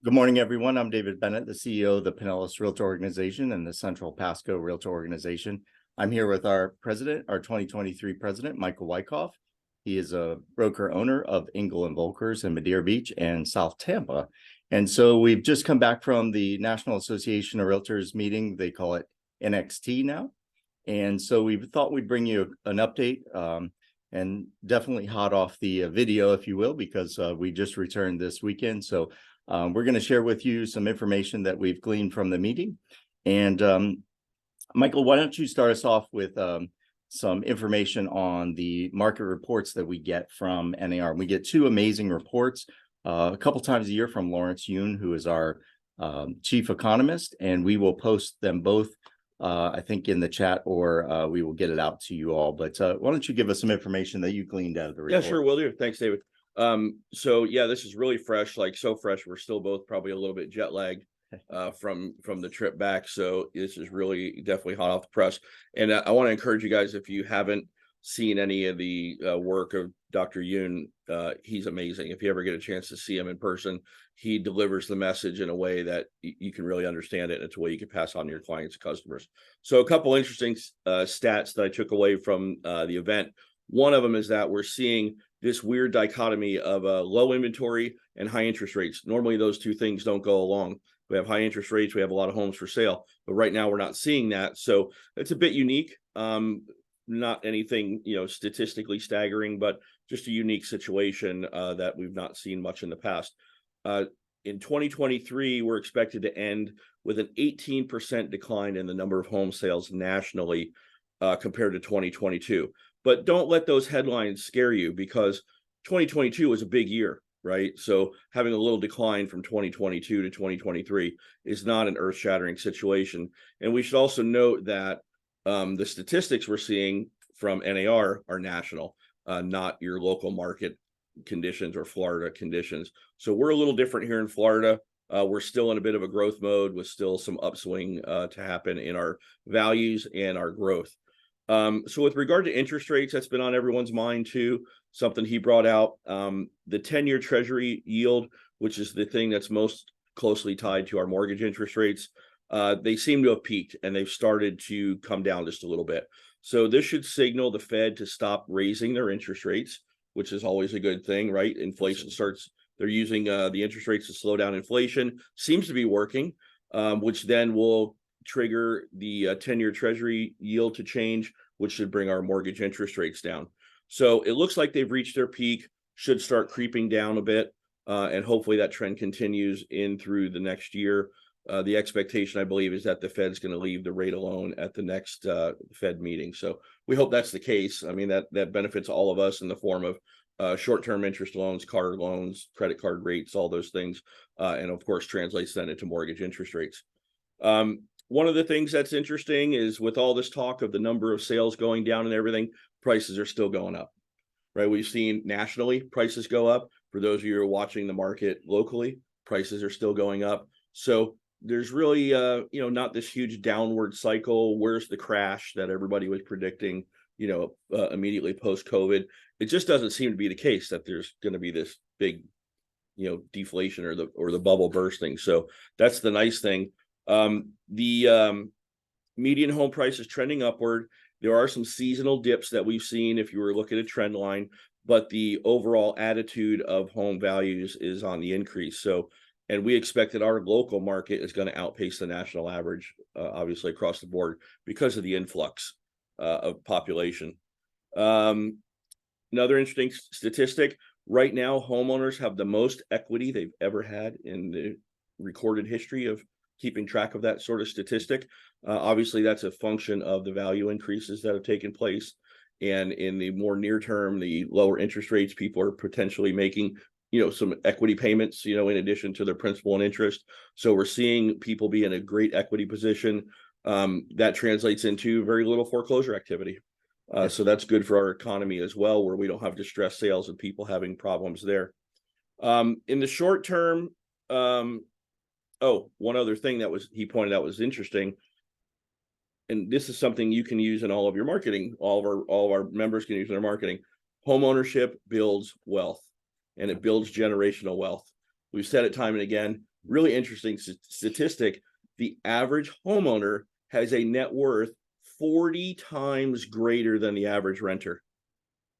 Good morning, everyone. I'm David Bennett, the CEO of the Pinellas Realtor Organization and the Central Pasco Realtor Organization. I'm here with our president, our 2023 president, Michael Wyckoff. He is a broker owner of Engel and Volkers in Madeira Beach and South Tampa. And so we've just come back from the National Association of Realtors meeting. They call it NXT now. And so we thought we'd bring you an update and definitely hot off the video, if you will, because we just returned this weekend. So we're going to share with you some information that we've gleaned from the meeting. And Michael, why don't you start us off with some information on the market reports that we get from NAR. We get two amazing reports a couple times a year from Lawrence Yoon, who is our chief economist, and we will post them both, I think, in the chat, or we will get it out to you all. But why don't you give us some information that you gleaned out of the report? Yeah, sure, will do. Thanks, David. So yeah, this is really fresh, like so fresh. We're still both probably a little bit jet lagged from the trip back. So this is really definitely hot off the press. And I want to encourage you guys, if you haven't seen any of the work of Dr. Yoon, he's amazing. If you ever get a chance to see him in person, he delivers the message in a way that you can really understand it. And it's a way you can pass on to your clients and customers. So a couple interesting stats that I took away from the event. One of them is that we're seeing this weird dichotomy of low inventory and high interest rates. Normally, those two things don't go along. We have high interest rates, we have a lot of homes for sale, but right now we're not seeing that. So it's a bit unique. Not anything, statistically staggering, but just a unique situation that we've not seen much in the past. In 2023, we're expected to end with an 18% decline in the number of home sales nationally compared to 2022. But don't let those headlines scare you, because 2022 was a big year, right? So having a little decline from 2022 to 2023 is not an earth-shattering situation. And we should also note that the statistics we're seeing from NAR are national, not your local market conditions or Florida conditions. So we're a little different here in Florida. We're still in a bit of a growth mode with still some upswing to happen in our values and our growth. So with regard to interest rates, that's been on everyone's mind too. Something he brought out, the 10-year Treasury yield, which is the thing that's most closely tied to our mortgage interest rates. They seem to have peaked and they've started to come down just a little bit. So this should signal the Fed to stop raising their interest rates, which is always a good thing, right? Inflation starts, they're using the interest rates to slow down inflation, seems to be working, which then will trigger the 10-year Treasury yield to change, which should bring our mortgage interest rates down. So it looks like they've reached their peak, should start creeping down a bit, and hopefully that trend continues in through the next year. The expectation, I believe, is that the Fed's going to leave the rate alone at the next Fed meeting. So we hope that's the case. I mean, that benefits all of us in the form of short-term interest loans, car loans, credit card rates, all those things, and of course translates then into mortgage interest rates. One of the things that's interesting is with all this talk of the number of sales going down and everything, prices are still going up, right? We've seen nationally prices go up. For those of you who are watching the market locally, prices are still going up. So there's really, not this huge downward cycle. Where's the crash that everybody was predicting, immediately post-COVID? It just doesn't seem to be the case that there's going to be this big, deflation or the bubble bursting. So that's the nice thing. The median home price is trending upward. There are some seasonal dips that we've seen if you were looking at a trend line, but the overall attitude of home values is on the increase. So, and we expect that our local market is going to outpace the national average, obviously across the board, because of the influx of population. Another interesting statistic, right now, homeowners have the most equity they've ever had in the recorded history of keeping track of that sort of statistic. Obviously, that's a function of the value increases that have taken place. And in the more near term, the lower interest rates, people are potentially making, some equity payments, in addition to their principal and interest. So we're seeing people be in a great equity position. That translates into very little foreclosure activity. So that's good for our economy as well, where we don't have distressed sales and people having problems there. In the short term, one other thing he pointed out was interesting, and this is something you can use in all of your marketing. All of our members can use in their marketing. Home ownership builds wealth, and it builds generational wealth. We've said it time and again. really interesting statistic. The average homeowner has a net worth 40 times greater than the average renter.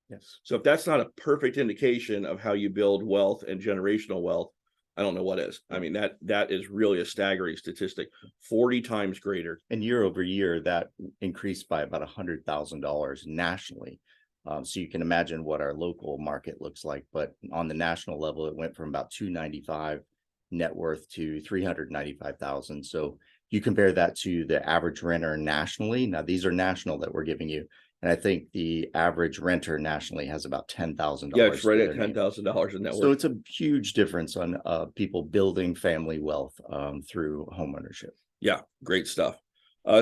Yes. So if that's not a perfect indication of how you build wealth and generational wealth, I don't know what is. I mean, that is really a staggering statistic, 40 times greater. And year over year, that increased by about $100,000 nationally. So you can imagine what our local market looks like. But on the national level, it went from about 295 net worth to 395,000. So you compare that to the average renter nationally. Now, these are national that we're giving you. And I think the average renter nationally has about $10,000. Yeah, it's right at $10,000 in net worth. So it's a huge difference on people building family wealth through homeownership. Yeah, great stuff.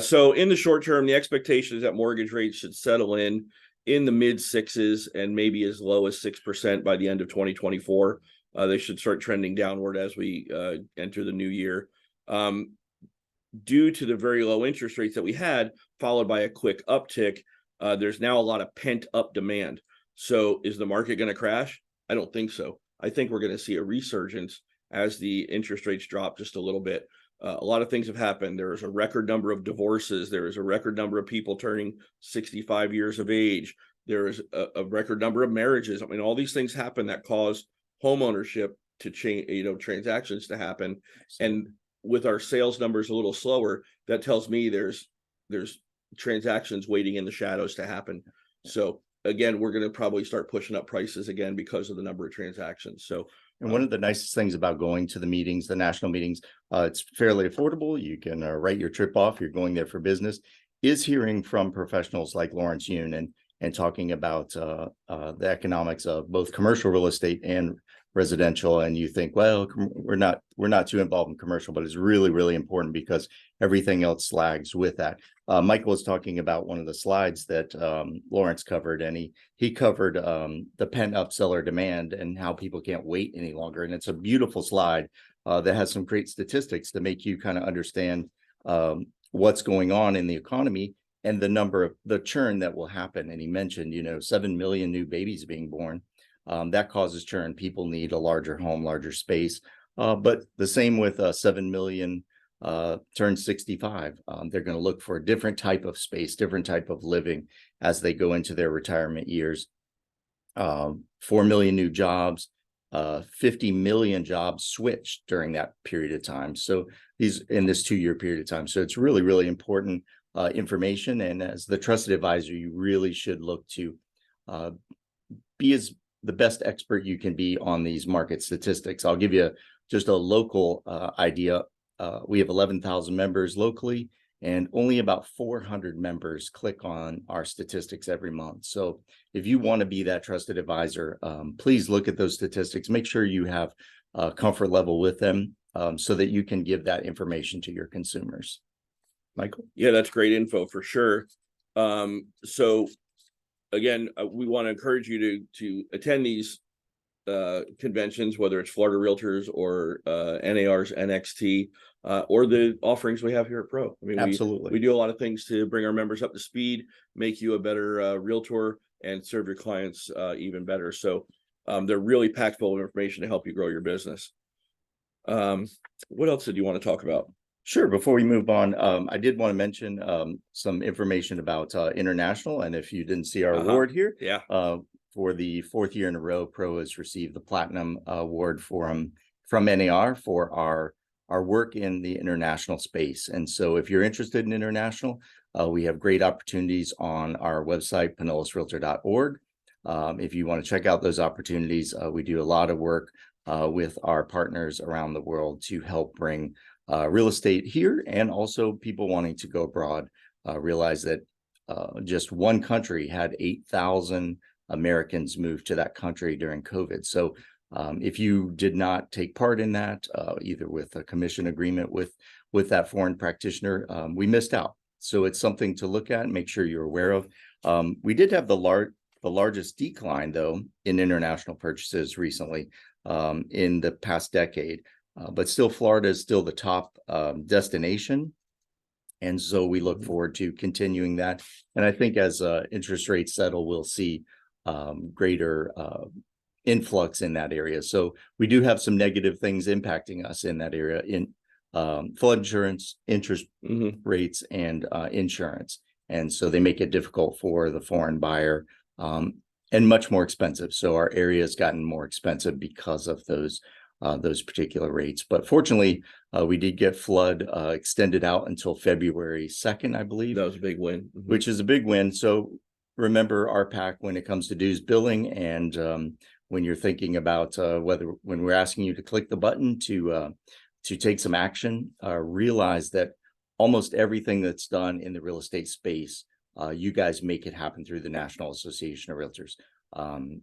So in the short term, the expectation is that mortgage rates should settle in the mid sixes and maybe as low as 6% by the end of 2024. They should start trending downward as we enter the new year. Due to the very low interest rates that we had, followed by a quick uptick, there's now a lot of pent up demand. So is the market going to crash? I don't think so. I think we're going to see a resurgence as the interest rates drop just a little bit. A lot of things have happened. There is a record number of divorces. There is a record number of people turning 65 years of age. There is a record number of marriages. I mean, all these things happen that cause home ownership to change, transactions to happen. And with our sales numbers a little slower, that tells me there's transactions waiting in the shadows to happen. So again, we're going to probably start pushing up prices again because of the number of transactions. So, and one of the nicest things about going to the meetings, the national meetings, it's fairly affordable. You can write your trip off. You're going there for business. Is hearing from professionals like Lawrence Yoon and talking about the economics of both commercial real estate and residential. And you think, well, we're not too involved in commercial, but it's really, really important because everything else lags with that. Michael was talking about one of the slides that Lawrence covered, and he covered the pent-up seller demand and how people can't wait any longer. And it's a beautiful slide that has some great statistics to make you kind of understand what's going on in the economy and the churn that will happen. And he mentioned, 7 million new babies being born. That causes churn. People need a larger home, larger space. But the same with 7 million turn 65. They're going to look for a different type of space, different type of living as they go into their retirement years. 4 million new jobs, 50 million jobs switched during that period of time. So in this 2-year period of time. So it's really, really important information. And as the trusted advisor, you really should look to be the best expert you can be on these market statistics. I'll give you just a local idea. We have 11,000 members locally, and only about 400 members click on our statistics every month. So if you want to be that trusted advisor, please look at those statistics. Make sure you have a comfort level with them so that you can give that information to your consumers. Michael? Yeah, that's great info for sure. So again, we want to encourage you to attend these conventions, whether it's Florida Realtors or NAR's NXT or the offerings we have here at Pro. I mean, Absolutely. We do a lot of things to bring our members up to speed, make you a better realtor, and serve your clients even better. So they're really packed full of information to help you grow your business. What else did you want to talk about? Sure. Before we move on, I did want to mention some information about international. And if you didn't see our award here, yeah, for the 4th year in a row, Pro has received the Platinum Award from NAR for our work in the international space. And so if you're interested in international, we have great opportunities on our website, pinellasrealtor.org. If you want to check out those opportunities, we do a lot of work with our partners around the world to help bring real estate here, and also people wanting to go abroad. Realize that just one country had 8,000 Americans move to that country during COVID. So if you did not take part in that, either with a commission agreement with that foreign practitioner, we missed out. So it's something to look at and make sure you're aware of. We did have the largest decline, though, in international purchases recently in the past decade. But still, Florida is still the top destination. And so we look forward to continuing that. And I think as interest rates settle, we'll see greater influx in that area. So we do have some negative things impacting us in that area in flood insurance, interest rates, and insurance. And so they make it difficult for the foreign buyer and much more expensive. So our area has gotten more expensive because of those particular rates. But fortunately, we did get flood extended out until February 2nd, I believe. That was a big win. Which is a big win. So remember RPAC when it comes to dues billing, and when you're thinking about when we're asking you to click the button to take some action, realize that almost everything that's done in the real estate space, you guys make it happen through the National Association of Realtors.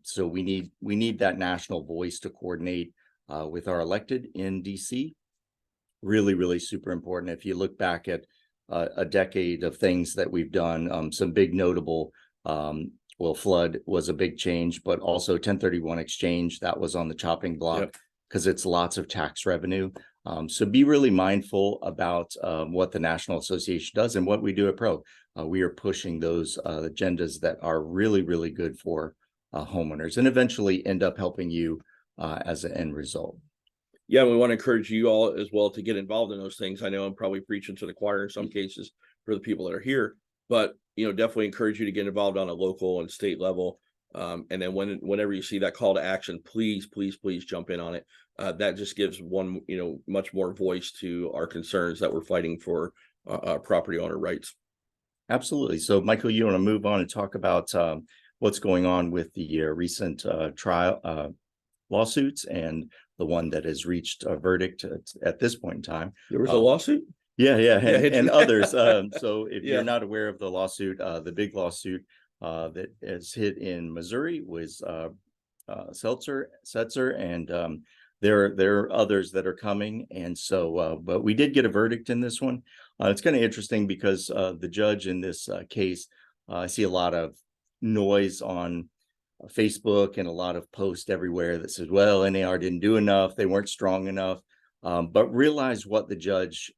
So we need that national voice to coordinate with our elected in DC. Really, really super important. If you look back at a decade of things that we've done, some big notable, flood was a big change, but also 1031 exchange, that was on the chopping block because it's lots of tax revenue. So be really mindful about what the National Association does and what we do at PRO. We are pushing those agendas that are really, really good for homeowners and eventually end up helping you as an end result. Yeah, we want to encourage you all as well to get involved in those things. I know I'm probably preaching to the choir in some cases for the people that are here, but definitely encourage you to get involved on a local and state level. And then whenever you see that call to action, please jump in on it. That just gives much more voice to our concerns that we're fighting for property owner rights. Absolutely. So Michael, you want to move on and talk about what's going on with the recent trial lawsuits and the one that has reached a verdict at this point in time. There was a lawsuit? Yeah, and others. So if you're not aware of the lawsuit, the big lawsuit that has hit in Missouri was Setzer, and there are others that are coming. And so, but we did get a verdict in this one. It's kind of interesting because the judge in this case, I see a lot of noise on Facebook and a lot of posts everywhere that says, well, NAR didn't do enough, they weren't strong enough. But realize what the judge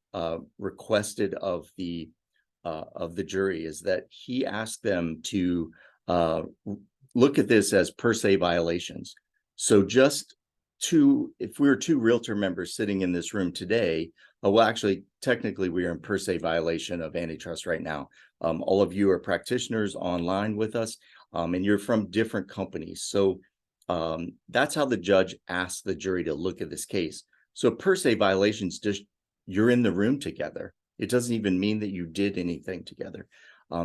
requested of the jury is that he asked them to look at this as per se violations. So if we were two realtor members sitting in this room today, well, actually, technically, we are in per se violation of antitrust right now. All of you are practitioners online with us, and you're from different companies. So that's how the judge asked the jury to look at this case. So per se violations, just you're in the room together. It doesn't even mean that you did anything together.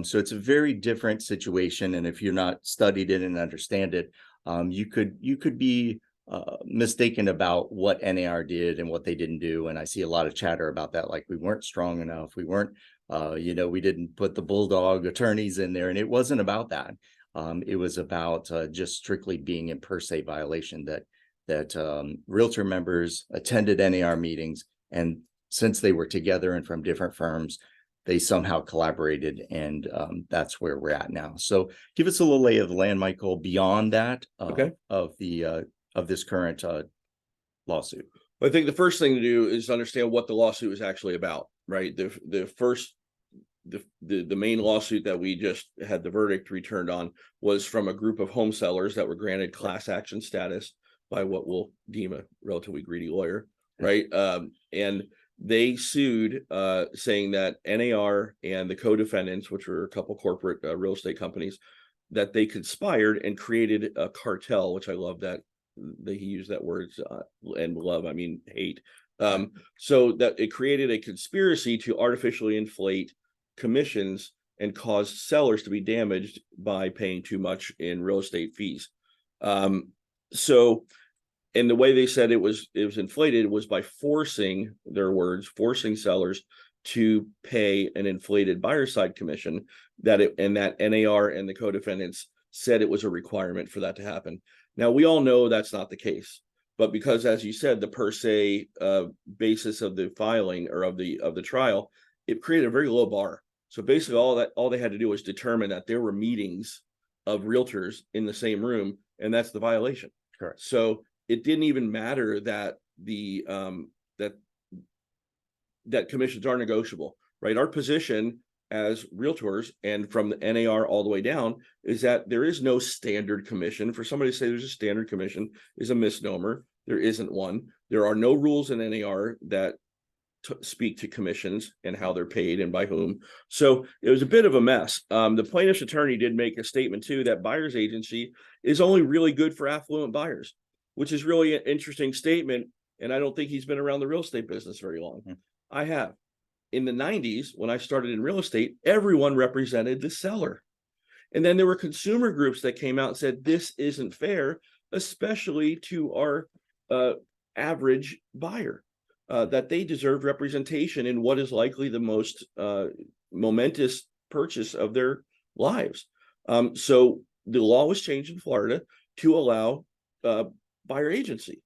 So it's a very different situation. And if you're not studied it and understand it, you could be mistaken about what NAR did and what they didn't do. And I see a lot of chatter about that, like we weren't strong enough. We weren't, we didn't put the bulldog attorneys in there. And it wasn't about that. It was about just strictly being in per se violation that realtor members attended NAR meetings, and since they were together and from different firms, they somehow collaborated, and that's where we're at now. So give us a little lay of the land, Michael, beyond that of this current lawsuit. I think the first thing to do is understand what the lawsuit is actually about, right? The main lawsuit that we just had the verdict returned on was from a group of home sellers that were granted class action status by what we'll deem a relatively greedy lawyer, right? And they sued, saying that NAR and the co-defendants, which were a couple corporate real estate companies, that they conspired and created a cartel, which I love that he used that word, and love, I mean hate. So that it created a conspiracy to artificially inflate commissions and cause sellers to be damaged by paying too much in real estate fees. So, and the way they said it was inflated was by forcing sellers to pay an inflated buyer side commission, that NAR and the co-defendants said it was a requirement for that to happen. Now, we all know that's not the case, but because, as you said, the per se basis of the filing or of the trial, it created a very low bar. So basically all they had to do was determine that there were meetings of realtors in the same room, and that's the violation. Correct. So it didn't even matter that that commissions are negotiable, right? Our position as realtors and from the NAR all the way down is that there is no standard commission. For somebody to say there's a standard commission is a misnomer. There isn't one. There are no rules in NAR that speak to commissions and how they're paid and by whom. So it was a bit of a mess. The plaintiff's attorney did make a statement too that buyer's agency is only really good for affluent buyers, which is really an interesting statement. And I don't think he's been around the real estate business very long. I have. In the 90s, when I started in real estate, everyone represented the seller. And then there were consumer groups that came out and said, this isn't fair, especially to our average buyer, that they deserve representation in what is likely the most momentous purchase of their lives. So the law was changed in Florida to allow buyer agency.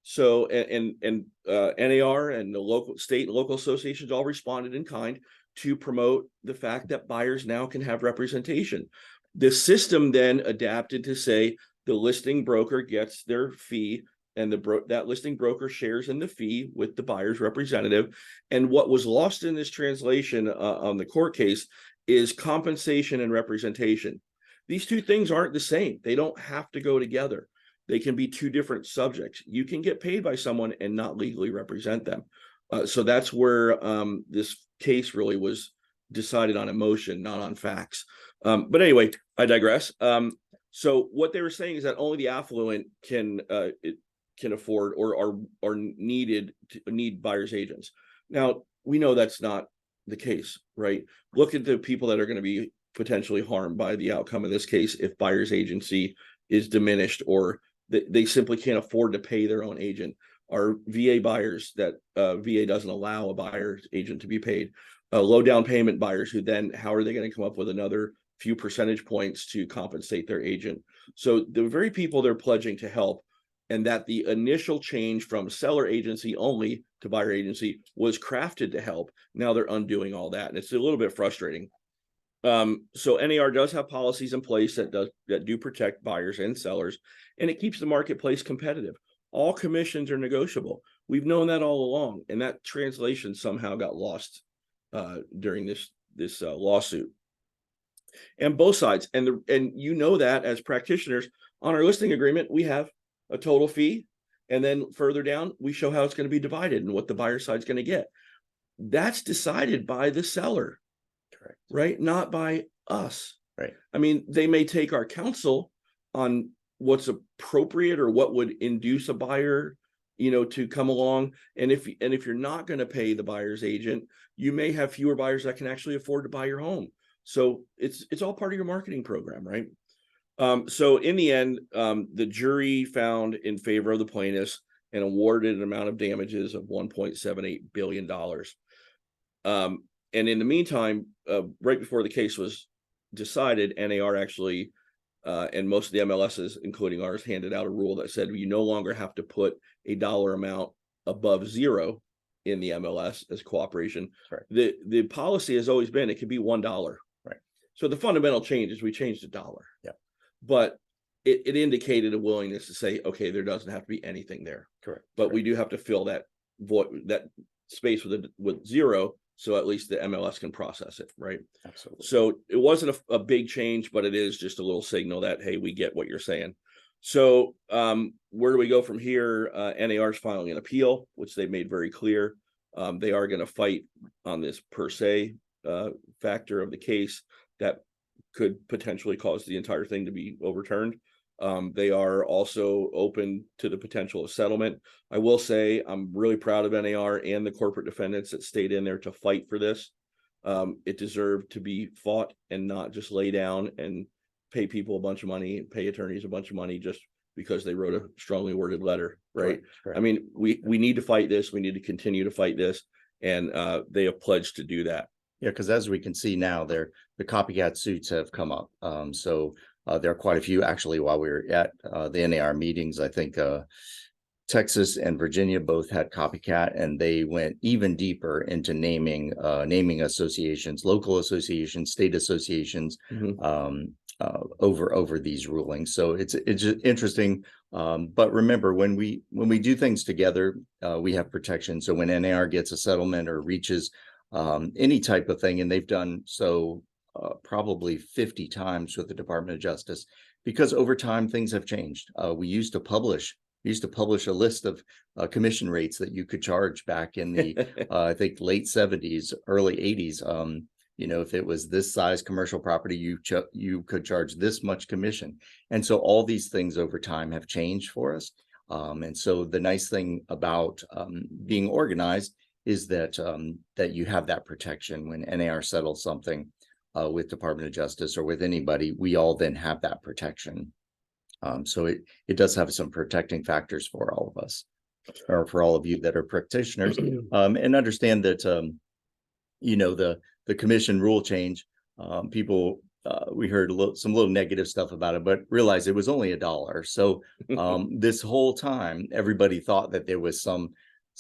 So NAR and the local state and local associations all responded in kind to promote the fact that buyers now can have representation. The system then adapted to say the listing broker gets their fee and that listing broker shares in the fee with the buyer's representative. And what was lost in this translation on the court case is compensation and representation. These two things aren't the same. They don't have to go together. They can be two different subjects. You can get paid by someone and not legally represent them. So that's where this case really was decided on emotion, not on facts. But anyway, I digress. So what they were saying is that only the affluent can afford or are need buyer's agents. Now, we know that's not the case, right? Look at the people that are going to be potentially harmed by the outcome of this case if buyer's agency is diminished or they simply can't afford to pay their own agent. Our VA buyers that VA doesn't allow a buyer's agent to be paid. Low down payment buyers who then, how are they going to come up with another few percentage points to compensate their agent? So the very people they're pledging to help, and that the initial change from seller agency only to buyer agency was crafted to help. Now they're undoing all that. And it's a little bit frustrating. So NAR does have policies in place that do protect buyers and sellers, and it keeps the marketplace competitive. All commissions are negotiable. We've known that all along, and that translation somehow got lost during this lawsuit. And both sides, and you know that as practitioners on our listing agreement, we have a total fee, and then further down we show how it's going to be divided and what the buyer side's going to get. That's decided by the seller. Correct. Right? Not by us. Right. I mean, they may take our counsel on what's appropriate or what would induce a buyer, to come along. And if you're not going to pay the buyer's agent, you may have fewer buyers that can actually afford to buy your home. So it's all part of your marketing program, right? So in the end, the jury found in favor of the plaintiffs and awarded an amount of damages of $1.78 billion. And in the meantime, right before the case was decided, NAR actually, and most of the MLSs, including ours, handed out a rule that said you no longer have to put a dollar amount above zero in the MLS as cooperation. Right. The policy has always been it could be $1. Right. So the fundamental change is we changed $1. Yeah. But it indicated a willingness to say, okay, there doesn't have to be anything there. Correct. But Correct. we do have to fill that void, that space with zero. So at least the MLS can process it, right? Absolutely. So it wasn't a big change, but it is just a little signal that, hey, we get what you're saying. So where do we go from here? NAR is filing an appeal, which they've made very clear. They are going to fight on this per se factor of the case that could potentially cause the entire thing to be overturned. They are also open to the potential of settlement. I will say I'm really proud of NAR and the corporate defendants that stayed in there to fight for this. It deserved to be fought and not just lay down and pay people a bunch of money, pay attorneys a bunch of money just because they wrote a strongly worded letter, right? Correct. I mean, we need to fight this. We need to continue to fight this. And they have pledged to do that. Yeah, because as we can see now, the copycat suits have come up. So there are quite a few actually while we were at the NAR meetings. I think Texas and Virginia both had copycat, and they went even deeper into naming associations, local associations, state associations, over these rulings. So it's interesting. But remember, when we do things together, we have protection. So when NAR gets a settlement or reaches any type of thing. And they've done so probably 50 times with the Department of Justice, because over time things have changed. We used to publish a list of commission rates that you could charge back in the I think late 70s, early 80s. If it was this size commercial property, you could charge this much commission. And so all these things over time have changed for us. And so the nice thing about being organized is that that you have that protection when NAR settles something with Department of Justice or with anybody. We all then have that protection. So it does have some protecting factors for all of us, or for all of you that are practitioners, and understand that the commission rule change. People we heard some little negative stuff about it, but realize it was only $1. So this whole time, everybody thought that there was some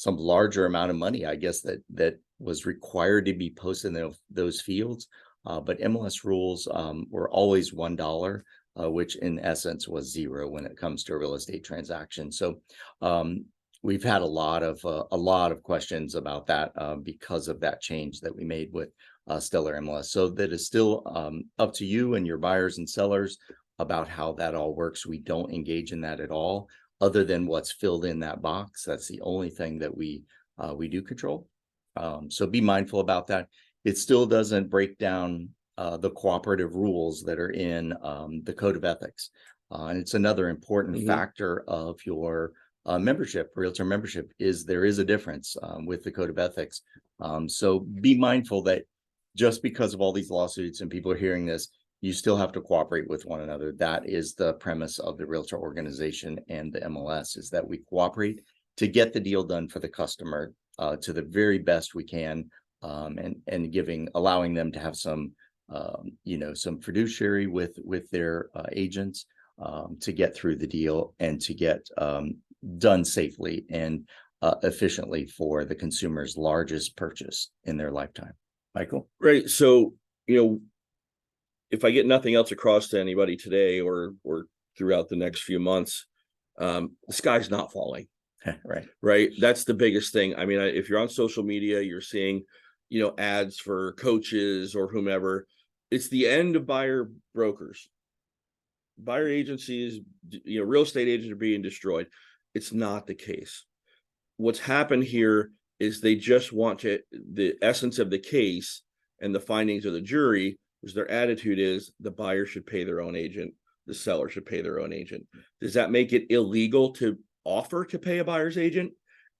larger amount of money, I guess, that was required to be posted in those fields. But MLS rules were always $1, which in essence was zero when it comes to a real estate transaction. So we've had a lot of questions about that because of that change that we made with Stellar MLS. So that is still up to you and your buyers and sellers about how that all works. We don't engage in that at all, other than what's filled in that box. That's the only thing that we do control. So be mindful about that. It still doesn't break down the cooperative rules that are in the Code of Ethics. And it's another important factor of your membership, realtor membership, is there is a difference with the Code of Ethics. So be mindful that just because of all these lawsuits and people are hearing this, you still have to cooperate with one another. That is the premise of the realtor organization and the MLS, is that we cooperate to get the deal done for the customer to the very best we can, and allowing them to have some some fiduciary with their agents to get through the deal and to get done safely and efficiently for the consumer's largest purchase in their lifetime. Michael? Right. So, if I get nothing else across to anybody today or throughout the next few months, the sky's not falling. Right. That's the biggest thing. I mean, if you're on social media, you're seeing, ads for coaches or whomever. It's the end of buyer brokers. Buyer agencies, real estate agents are being destroyed. It's not the case. What's happened here is they just want the essence of the case and the findings of the jury, which their attitude is the buyer should pay their own agent, the seller should pay their own agent. Does that make it illegal to offer to pay a buyer's agent?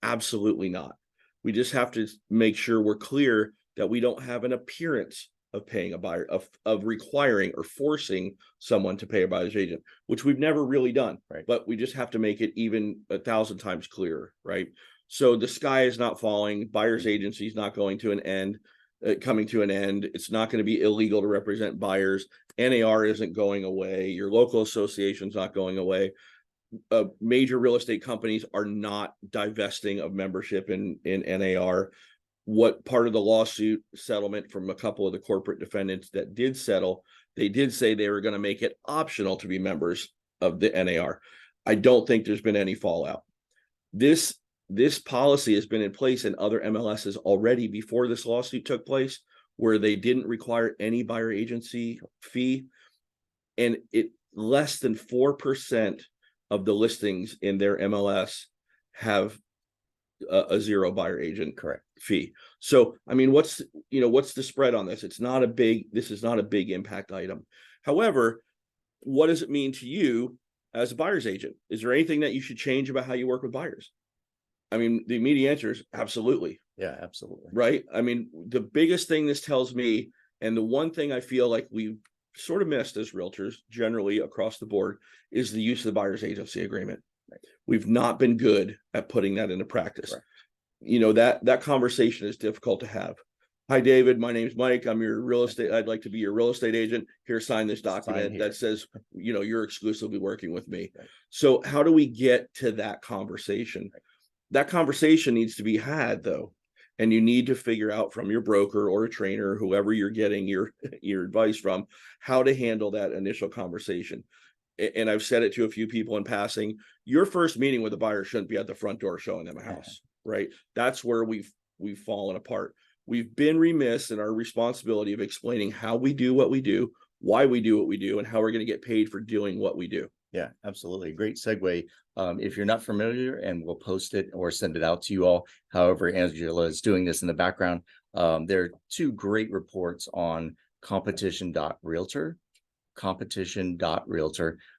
Absolutely not. We just have to make sure we're clear that we don't have an appearance of paying a buyer, of requiring or forcing someone to pay a buyer's agent, which we've never really done. Right. But we just have to make it even 1,000 times clearer, right? So the sky is not falling. Buyer's agency is not going to an end, coming to an end. It's not going to be illegal to represent buyers. NAR isn't going away. Your local association's not going away. Major real estate companies are not divesting of membership in NAR. What part of the lawsuit settlement from a couple of the corporate defendants that did settle, they did say they were going to make it optional to be members of the NAR. I don't think there's been any fallout. This policy has been in place in other MLSs already before this lawsuit took place, where they didn't require any buyer agency fee, and less than 4% of the listings in their MLS have a zero buyer agent fee. So, I mean, what's the spread on this? This is not a big impact item. However, what does it mean to you as a buyer's agent? Is there anything that you should change about how you work with buyers? I mean, the immediate answer is absolutely. Yeah, absolutely. Right. I mean, the biggest thing this tells me, and the one thing I feel like we've sort of missed as realtors generally across the board, is the use of the buyer's agency agreement. Right. We've not been good at putting that into practice. Right. That conversation is difficult to have. Hi, David. My name's Mike. I'm your real estate. I'd like to be your real estate agent. Here, sign this document that says, you're exclusively working with me. Right. So how do we get to that conversation? Right. That conversation needs to be had, though. And you need to figure out from your broker or a trainer, whoever you're getting your advice from, how to handle that initial conversation. And I've said it to a few people in passing. Your first meeting with a buyer shouldn't be at the front door showing them a house, right? That's where we've fallen apart. we've been remiss in our responsibility of explaining how we do what we do, why we do what we do, and how we're going to get paid for doing what we do. Yeah, absolutely. Great segue. If you're not familiar, and we'll post it or send it out to you all. However, Angela is doing this in the background. There are two great reports on competition.realtor.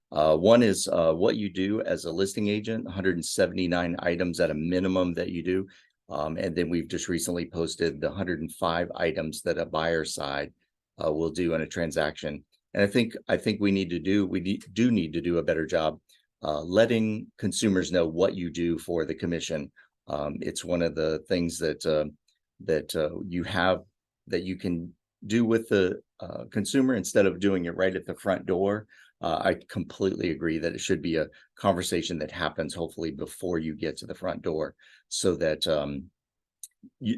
One is what you do as a listing agent, 179 items at a minimum that you do. And then we've just recently posted the 105 items that a buyer side will do in a transaction. And I think we need to do a better job letting consumers know what you do for the commission. It's one of the things that you can do with the consumer instead of doing it right at the front door. I completely agree that it should be a conversation that happens hopefully before you get to the front door, so that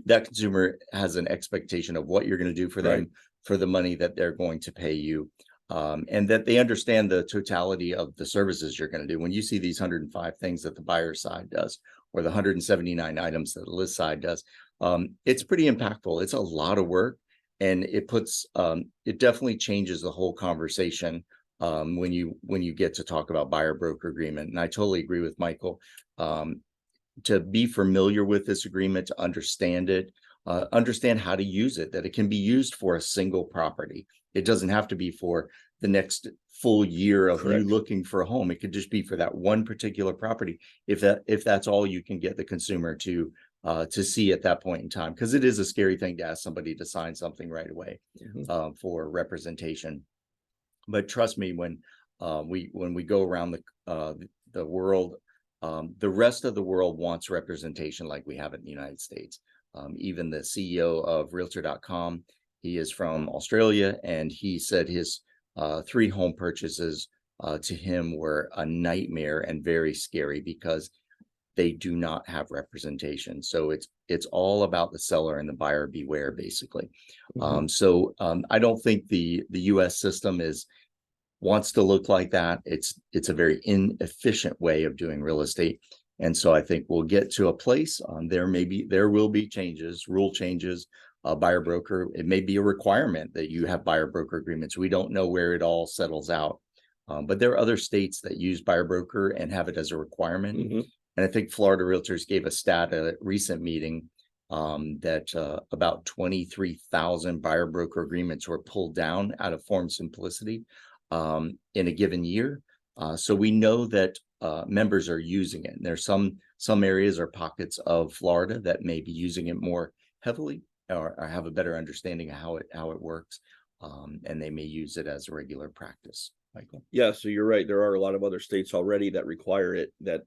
that consumer has an expectation of what you're going to do for them for the money that they're going to pay you. And that they understand the totality of the services you're going to do. When you see these 105 things that the buyer side does, or the 179 items that the list side does, it's pretty impactful. It's a lot of work, and it definitely changes the whole conversation when you get to talk about buyer broker agreement. And I totally agree with Michael. To be familiar with this agreement, to understand it, understand how to use it, that it can be used for a single property. It doesn't have to be for the next full year of you looking for a home. It could just be for that one particular property, if that's all you can get the consumer to see at that point in time, because it is a scary thing to ask somebody to sign something right away for representation. But trust me, when we go around the world, the rest of the world wants representation like we have in the United States. Even the CEO of Realtor.com, he is from Australia, and he said his 3 home purchases to him were a nightmare and very scary because they do not have representation. So it's all about the seller and the buyer beware, basically. I don't think the U.S. system wants to look like that. It's a very inefficient way of doing real estate. And so I think we'll get to a place, there will be changes, rule changes, buyer broker. It may be a requirement that you have buyer broker agreements. We don't know where it all settles out. But there are other states that use buyer broker and have it as a requirement. And I think Florida Realtors gave a stat at a recent meeting that about 23,000 buyer broker agreements were pulled down out of form simplicity in a given year. So we know that members are using it. And there's some areas or pockets of Florida that may be using it more heavily, or have a better understanding of how it works, and they may use it as a regular practice. Michael? Yeah, so you're right. There are a lot of other states already that require it, that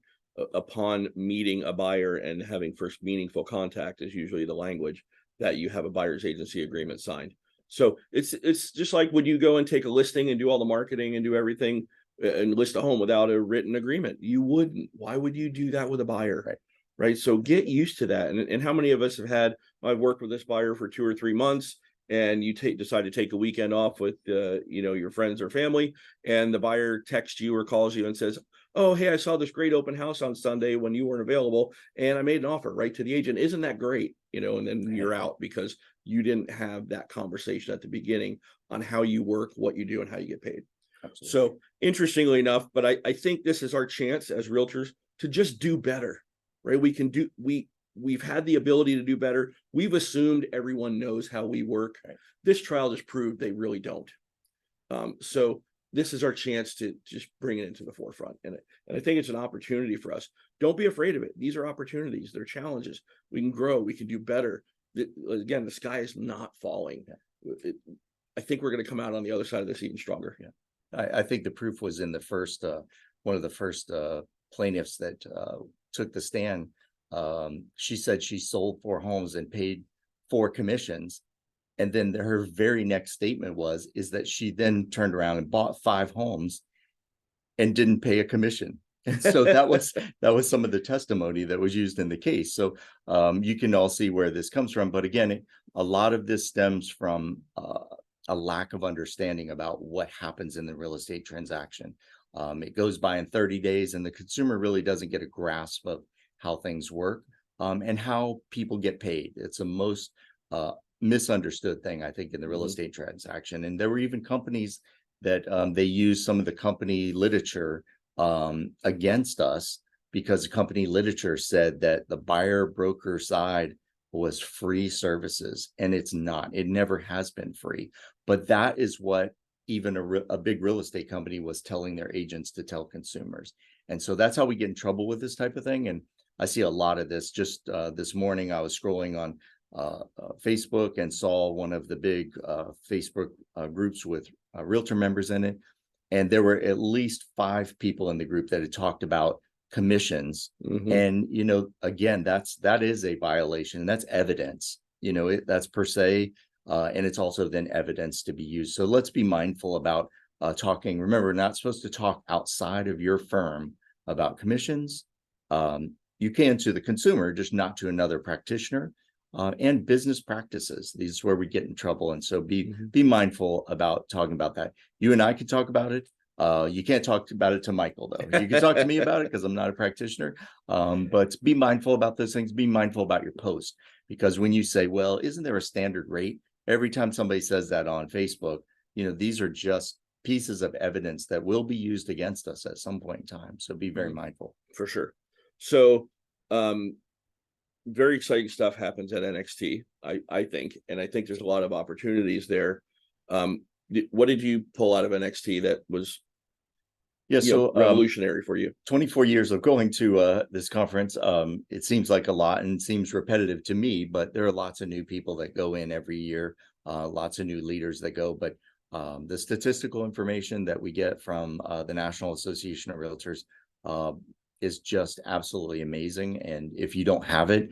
upon meeting a buyer and having first meaningful contact is usually the language, that you have a buyer's agency agreement signed. So it's just like when you go and take a listing and do all the marketing and do everything and list a home without a written agreement. You wouldn't. Why would you do that with a buyer? Right. So get used to that. And how many of us have had, I've worked with this buyer for 2 or 3 months, and you decide to take a weekend off with your friends or family, and the buyer texts you or calls you and says, oh, hey, I saw this great open house on Sunday when you weren't available, and I made an offer right to the agent. Isn't that great? And then you're out because you didn't have that conversation at the beginning on how you work, what you do, and how you get paid. Absolutely. So interestingly enough, but I think this is our chance as realtors to just do better, right? We've had the ability to do better. We've assumed everyone knows how we work. This trial just proved they really don't. So this is our chance to just bring it into the forefront. And I think it's an opportunity for us. Don't be afraid of it. These are opportunities. They're challenges. We can grow. We can do better. Again, the sky is not falling. I think we're going to come out on the other side of this even stronger. I think the proof was in the first, one of the first plaintiffs that took the stand. She said she sold 4 homes and paid 4 commissions. And then her very next statement is that she then turned around and bought 5 homes and didn't pay a commission. And so that was some of the testimony that was used in the case. So you can all see where this comes from. But again, a lot of this stems from a lack of understanding about what happens in the real estate transaction. It goes by in 30 days, and the consumer really doesn't get a grasp of how things work and how people get paid. It's the most misunderstood thing, I think, in the real Mhm. estate transaction. And there were even companies that they used some of the company literature against us, because the company literature said that the buyer broker side was free services, and it's not. It never has been free. But that is what even a big real estate company was telling their agents to tell consumers. And so that's how we get in trouble with this type of thing. And I see a lot of this. Just this morning, I was scrolling on Facebook and saw one of the big Facebook groups with realtor members in it. And there were at least 5 people in the group that had talked about commissions. Mhm. And, again, that is a violation. That's evidence, that's per se. And it's also then evidence to be used. So let's be mindful about talking. Remember, we're not supposed to talk outside of your firm about commissions. You can to the consumer, just not to another practitioner. And business practices. These is where we get in trouble. And so be mindful about talking about that. You and I can talk about it. You can't talk about it to Michael, though. You can talk to me about it because I'm not a practitioner. But be mindful about those things. Be mindful about your post, because when you say, well, isn't there a standard rate? Every time somebody says that on Facebook, these are just pieces of evidence that will be used against us at some point in time. So be very mindful. For sure. So, very exciting stuff happens at NXT, I think, and I think there's a lot of opportunities there. What did you pull out of NXT that was So revolutionary for you? 24 years of going to this conference. It seems like a lot and seems repetitive to me, but there are lots of new people that go in every year, lots of new leaders that go. But the statistical information that we get from the National Association of Realtors is just absolutely amazing. And if you don't have it,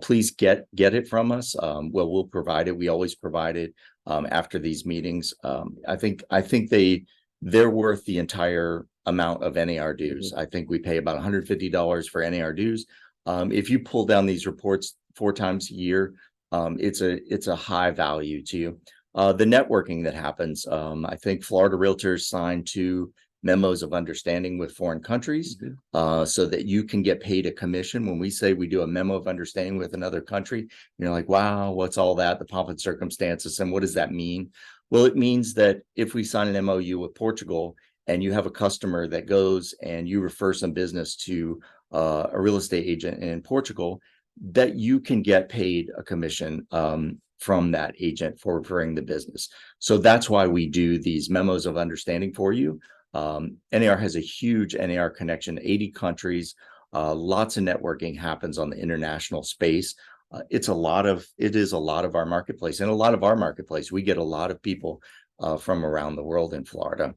please get it from us. We'll provide it. We always provide it after these meetings. I think they're worth the entire amount of NAR dues. I think we pay about $150 for NAR dues. If you pull down these reports 4 times a year, it's a high value to you. The networking that happens, I think Florida realtors signed 2 memos of understanding with foreign countries, so that you can get paid a commission. When we say we do a memo of understanding with another country, you're like, wow, what's all that? The pomp and circumstances, and what does that mean? Well, it means that if we sign an MOU with Portugal and you have a customer that goes and you refer some business to a real estate agent in Portugal, that you can get paid a commission from that agent for referring the business. So that's why we do these memos of understanding for you. NAR has a huge NAR connection, 80 countries, lots of networking happens on the international space. It is a lot of our marketplace, and a lot of our marketplace, we get a lot of people from around the world in Florida.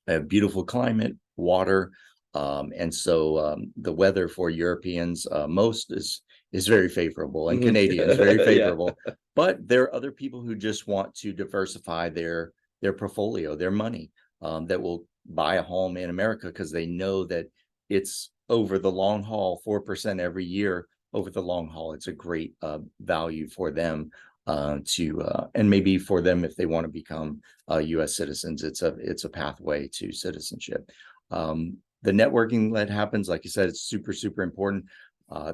A beautiful climate, water, and so the weather for Europeans most is very favorable, and Canadians very favorable. But there are other people who just want to diversify their portfolio, their money, that will buy a home in America because they know that it's over the long haul, 4% every year. Over the long haul, it's a great value for them and maybe for them if they want to become U.S. citizens. It's a pathway to citizenship. The networking that happens, like you said, it's super, super important.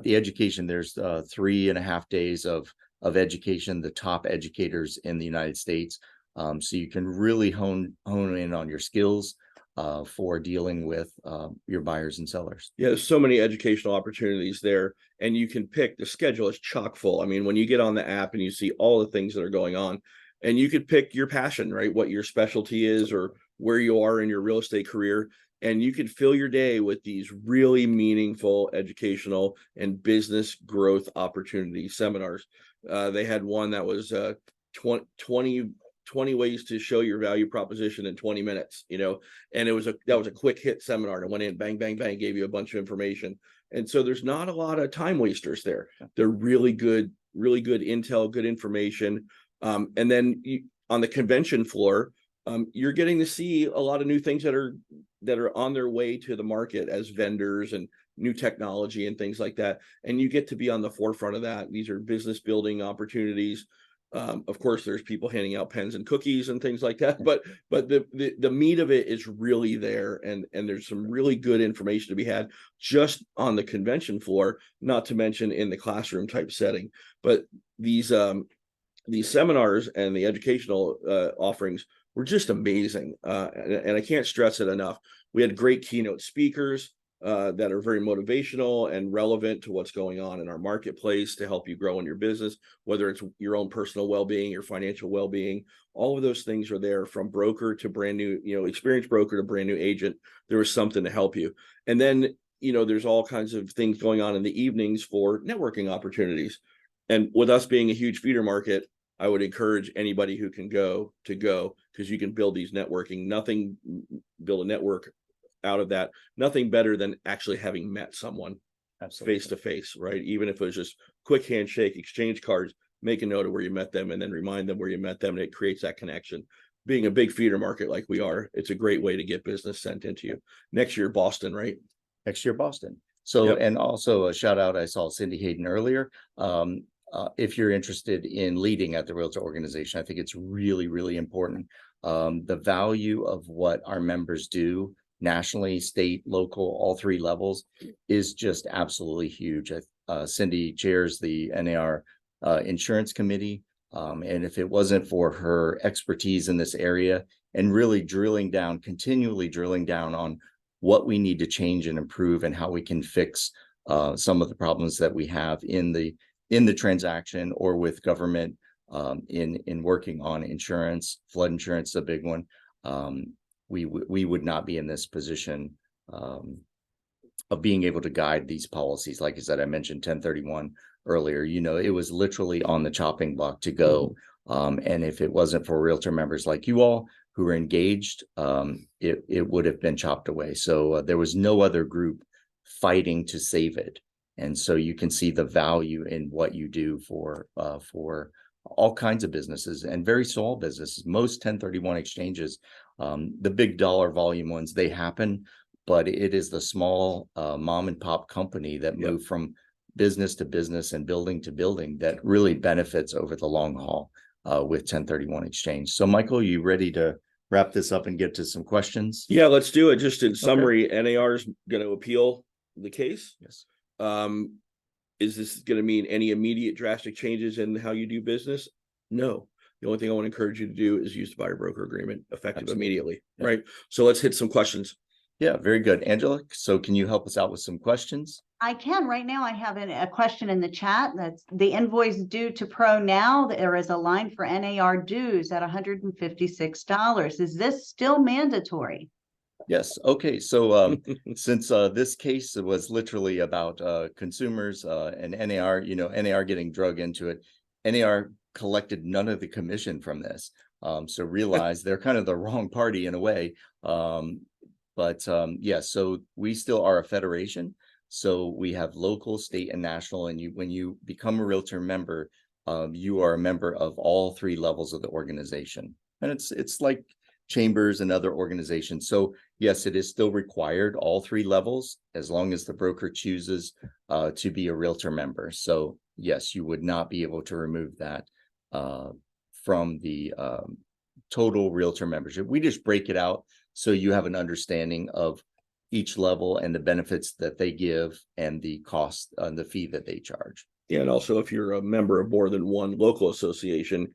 The education, there's 3.5 days of education, the top educators in the United States. So you can really hone in on your skills for dealing with your buyers and sellers. Yeah, there's so many educational opportunities there, and you can pick. The schedule is chock full. I mean, when you get on the app and you see all the things that are going on, and you could pick your passion, right? What your specialty is, or where you are in your real estate career, and you could fill your day with these really meaningful educational and business growth opportunity seminars. They had one that was 20 ways to show your value proposition in 20 minutes, and that was a quick hit seminar that went in, bang, bang, bang, gave you a bunch of information. And so there's not a lot of time wasters there. They're really good intel, good information. And then on the convention floor, you're getting to see a lot of new things that are on their way to the market as vendors and new technology and things like that. And you get to be on the forefront of that. These are business building opportunities. Of course, there's people handing out pens and cookies and things like that, but the meat of it is really there, and there's some really good information to be had just on the convention floor, not to mention in the classroom type setting. But these the seminars and the educational offerings were just amazing. And I can't stress it enough. We had great keynote speakers that are very motivational and relevant to what's going on in our marketplace to help you grow in your business, whether it's your own personal well-being, your financial well-being. All of those things are there, from broker to brand new, experienced broker to brand new agent. There was something to help you. And then, there's all kinds of things going on in the evenings for networking opportunities. And with us being a huge feeder market, I would encourage anybody who can go to go, because you can build these networking. Build a network out of that. Nothing better than actually having met someone face to face, right? Even if it was just quick handshake, exchange cards, make a note of where you met them, and then remind them where you met them, and it creates that connection. Being a big feeder market like we are, it's a great way to get business sent into you. Next year, Boston, right? Next year, Boston. So, Yep. And also a shout out, I saw Cindy Hayden earlier. If you're interested in leading at the Realtor organization, I think it's really, really important. The value of what our members do nationally, state, local, all three levels is just absolutely huge. Cindy chairs the NAR insurance committee. And if it wasn't for her expertise in this area and really continually drilling down on what we need to change and improve and how we can fix some of the problems that we have in the transaction or with government in working on insurance, flood insurance is a big one. We would not be in this position of being able to guide these policies. Like I said, I mentioned 1031 earlier. It was literally on the chopping block to go. And if it wasn't for Realtor members like you all who were engaged, it would have been chopped away. So there was no other group fighting to save it. And so you can see the value in what you do for all kinds of businesses and very small businesses. Most 1031 exchanges, the big dollar volume ones, they happen, but it is the small mom and pop company that move from business to business and building to building that really benefits over the long haul with 1031 exchange. So Michael, you ready to wrap this up and get to some questions? Yeah, let's do it. Just in summary, NAR is going to appeal the case. Yes. Is this going to mean any immediate drastic changes in how you do business? No. The only thing I want to encourage you to do is use the buyer broker agreement effective immediately. Yeah. Right. So let's hit some questions. Yeah, very good. Angela, so can you help us out with some questions? I can. Right now, I have a question in the chat. That's the invoice due to Pro now. There is a line for NAR dues at $156. Is this still mandatory? Yes. Okay. So since this case was literally about consumers and NAR, NAR getting drug into it, NAR collected none of the commission from this. So realize they're kind of the wrong party in a way. Yeah, so we still are a federation. So we have local, state, and national. And when you become a Realtor member, you are a member of all three levels of the organization. And it's like chambers and other organizations. So yes, it is still required, all three levels, as long as the broker chooses to be a Realtor member. So yes, you would not be able to remove that from the total Realtor membership. We just break it out so you have an understanding of each level and the benefits that they give and the cost and the fee that they charge. Yeah, and also if you're a member of more than one local association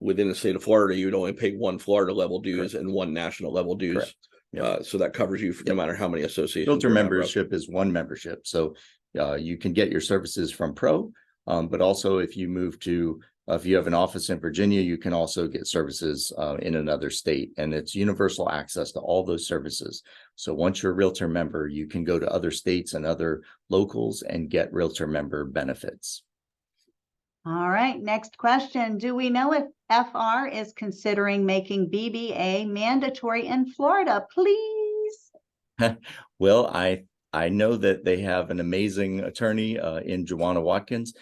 within the state of Florida, you'd only pay one Florida level dues and one national level dues. Yep. So that covers you for no matter how many associations. Realtor membership is one membership. So you can get your services from Pro, but also if you move to, if you have an office in Virginia, you can also get services in another state, and it's universal access to all those services. So once you're a Realtor member, you can go to other states and other locals and get Realtor member benefits. All right, next question. Do we know if FR is considering making BBA mandatory in Florida, please? Well, I know that they have an amazing attorney in Joanna Watkins.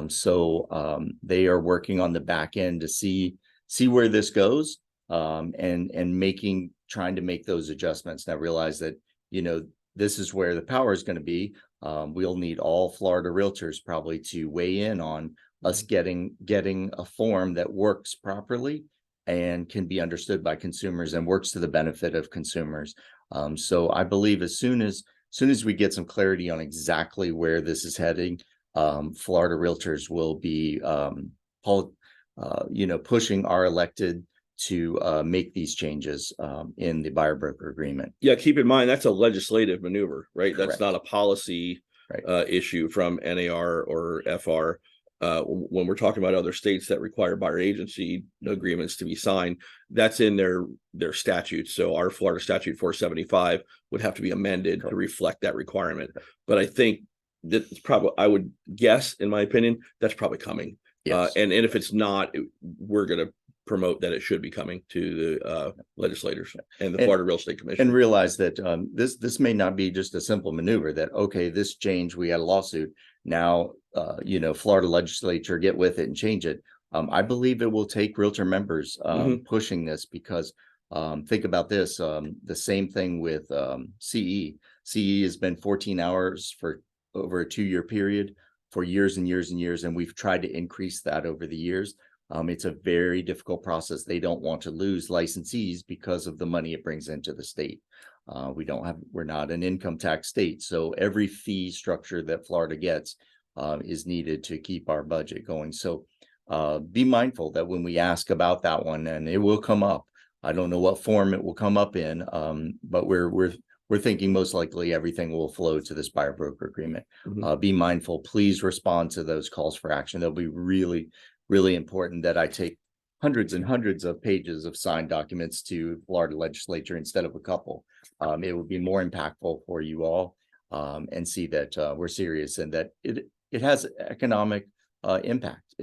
So they are working on the back end to see where this goes and trying to make those adjustments. Now realize that, this is where the power is going to be. We'll need all Florida realtors probably to weigh in on us getting a form that works properly and can be understood by consumers and works to the benefit of consumers. So I believe as soon as we get some clarity on exactly where this is heading, Florida realtors will be pushing our elected to make these changes in the buyer broker agreement. Yeah, keep in mind that's a legislative maneuver, right? That's Correct. not a policy Right. issue from NAR or FR. When we're talking about other states that require buyer agency agreements to be signed, that's in their statutes. So our Florida statute 475 would have to be amended to reflect that requirement. But I think that's probably, I would guess, in my opinion, that's probably coming. Yes. And if it's not, we're going to promote that it should be coming to the legislators and the Florida Real Estate Commission. And realize that this may not be just a simple maneuver that, okay, this change, we had a lawsuit. Now, Florida legislature get with it and change it. I believe it will take realtor members pushing this, because think about this, the same thing with CE. CE has been 14 hours for over a 2-year period for years and years and years. And we've tried to increase that over the years. It's a very difficult process. They don't want to lose licensees because of the money it brings into the state. We're not an income tax state. So every fee structure that Florida gets is needed to keep our budget going. So be mindful that when we ask about that one, and it will come up, I don't know what form it will come up in, but we're thinking most likely everything will flow to this buyer broker agreement. Be mindful, please respond to those calls for action. They'll be really important that I take hundreds and hundreds of pages of signed documents to Florida legislature instead of a couple. It would be more impactful for you all, and see that we're serious and that it has economic impact.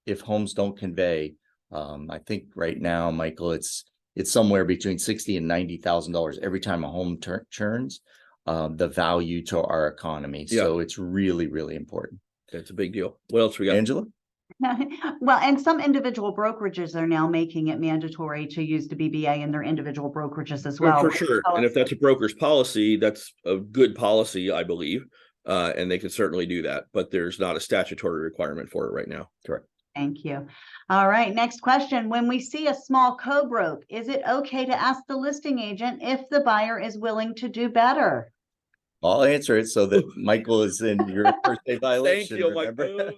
If homes don't convey, I think right now, Michael, it's somewhere between $60,000 and $90,000 every time a home churns, the value to our economy. Yeah. So it's really important. It's a big deal. What else we got? Angela? Well, and some individual brokerages are now making it mandatory to use the BBA in their individual brokerages as well. For sure. And if that's a broker's policy, that's a good policy, I believe. And they can certainly do that, but there's not a statutory requirement for it right now. Correct. Thank you. All right, next question. When we see a small co-broke, is it okay to ask the listing agent if the buyer is willing to do better? I'll answer it so that Michael is in your first day violation. Thank you, remember?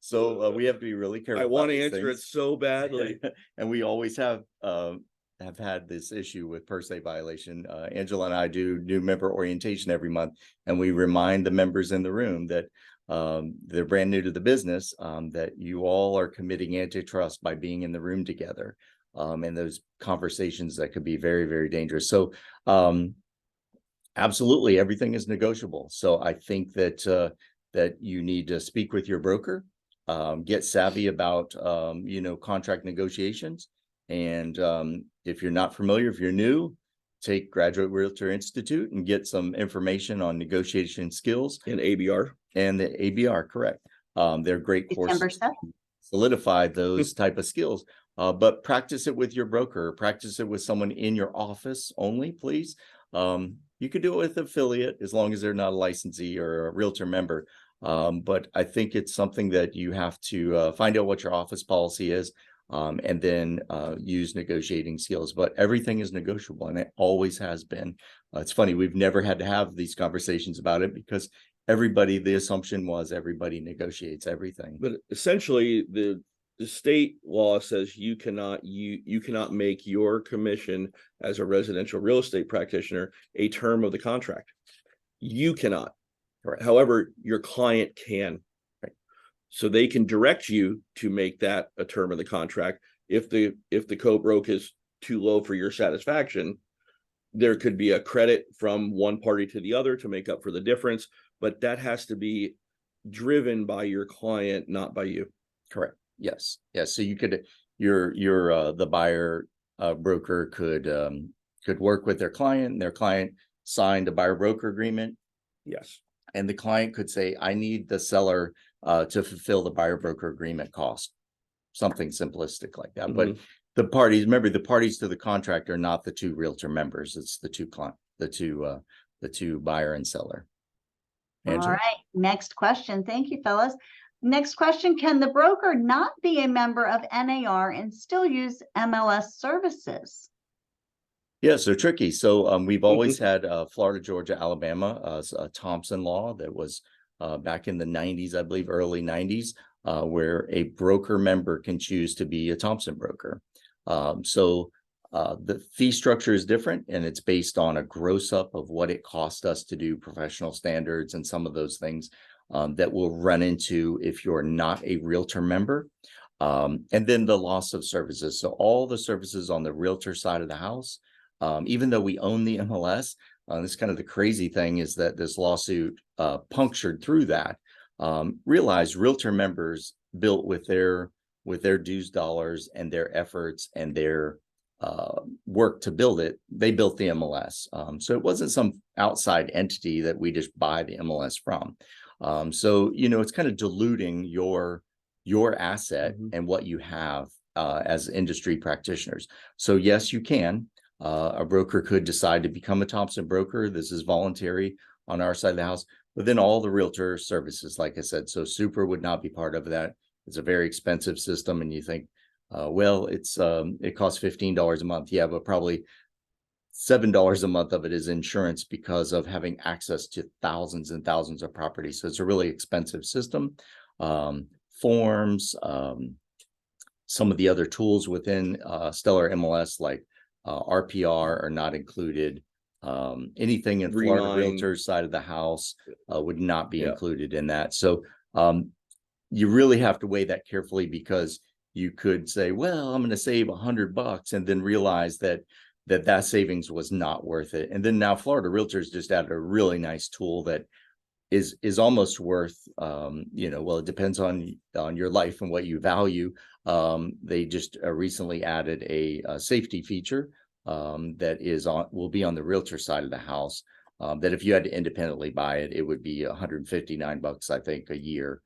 So we have to be really careful. I want to about answer it things. so badly. And we always have had this issue with per se violation. Angela and I do member orientation every month, and we remind the members in the room that they're brand new to the business, that you all are committing antitrust by being in the room together, and those conversations that could be very dangerous. So absolutely, everything is negotiable. So I think that that you need to speak with your broker, get savvy about contract negotiations, and if you're not familiar, if you're new, take Graduate Realtor Institute and get some information on negotiation skills In ABR. and the ABR. Correct. They're great December courses 7th. to solidify those type of skills. But practice it with your broker. Practice it with someone in your office only, please. You could do it with affiliate as long as they're not a licensee or a realtor member. But I think it's something that you have to find out what your office policy is, and then use negotiating skills. But everything is negotiable, and it always has been. It's funny, we've never had to have these conversations about it because the assumption was everybody negotiates everything. But essentially, the state law says you cannot make your commission as a residential real estate practitioner a term of the contract. You cannot. Correct. However, your client can. Right. So they can direct you to make that a term of the contract. If the co-broke is too low for your satisfaction, there could be a credit from one party to the other to make up for the difference, but that has to be driven by your client, not by you. Correct. Yes. So you could, the buyer broker could work with their client, and their client signed a buyer broker agreement. Yes. And the client could say, I need the seller to fulfill the buyer broker agreement cost, something simplistic like that. But the parties to the contract are not the two realtor members. It's the two buyer and seller. Angela? All right, next question. Thank you, fellas. Next question, can the broker not be a member of NAR and still use MLS services? Yeah, so tricky. So we've always had Florida, Georgia, Alabama, a Thompson law that was back in the 90s, I believe, early 90s. where a broker member can choose to be a Thompson broker. The fee structure is different, and it's based on a gross up of what it cost us to do professional standards and some of those things that we'll run into if you're not a realtor member. And then the loss of services. So all the services on the realtor side of the house, even though we own the MLS, this is kind of the crazy thing is that this lawsuit punctured through that. Realize realtor members built with their dues dollars and their efforts and their work to build it. They built the MLS. So it wasn't some outside entity that we just buy the MLS from. So, it's kind of diluting your asset and what you have as industry practitioners. So yes, you can. A broker could decide to become a Thompson broker. This is voluntary on our side of the house, but then all the realtor services, like I said, so super would not be part of that. It's a very expensive system. And you think, well, it costs $15 a month. Yeah, but probably $7 a month of it is insurance because of having access to thousands and thousands of properties. So it's a really expensive system. Forms, some of the other tools within Stellar MLS like RPR are not included. Anything in Florida Realtors side of the house would not be included in that. So you really have to weigh that carefully, because you could say, well, I'm going to save $100 and then realize that savings was not worth it. And then now Florida Realtors just added a really nice tool that is almost worth, well, it depends on your life and what you value. They just recently added a safety feature that will be on the realtor side of the house. That if you had to independently buy it, it would be $159, I think, a year.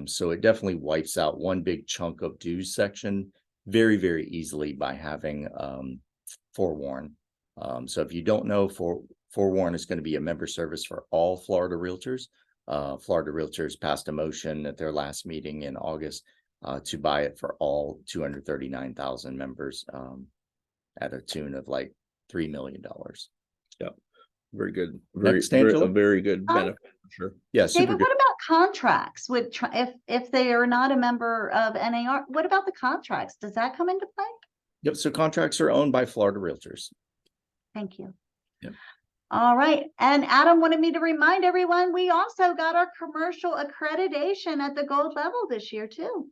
So it definitely wipes out one big chunk of dues section very, very easily by having Forewarn. So if you don't know, Forewarn is going to be a member service for all Florida Realtors. Florida Realtors passed a motion at their last meeting in August to buy it for all 239,000 members at a tune of like $3 million. Yeah, very good. Angela? A very good benefit for sure. Yeah, super David, good. what about contracts with if they are not a member of NAR? What about the contracts? Does that come into play? Yep. So contracts are owned by Florida Realtors. Thank you. Yep. All right. And Adam wanted me to remind everyone, we also got our commercial accreditation at the gold level this year too.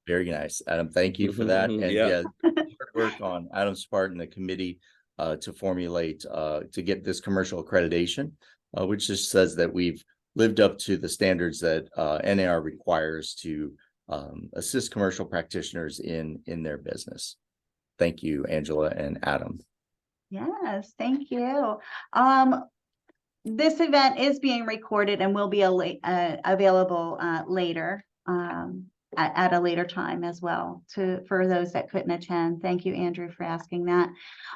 Very nice, Adam. Thank you for that. And Yeah, hard work on Adam Spartan, the committee, to formulate, to get this commercial accreditation, which just says that we've lived up to the standards that NAR requires to assist commercial practitioners in their business. Thank you, Angela and Adam. Yes, thank you. This event is being recorded and will be available later at a later time as well for those that couldn't attend. Thank you, Andrew, for asking that.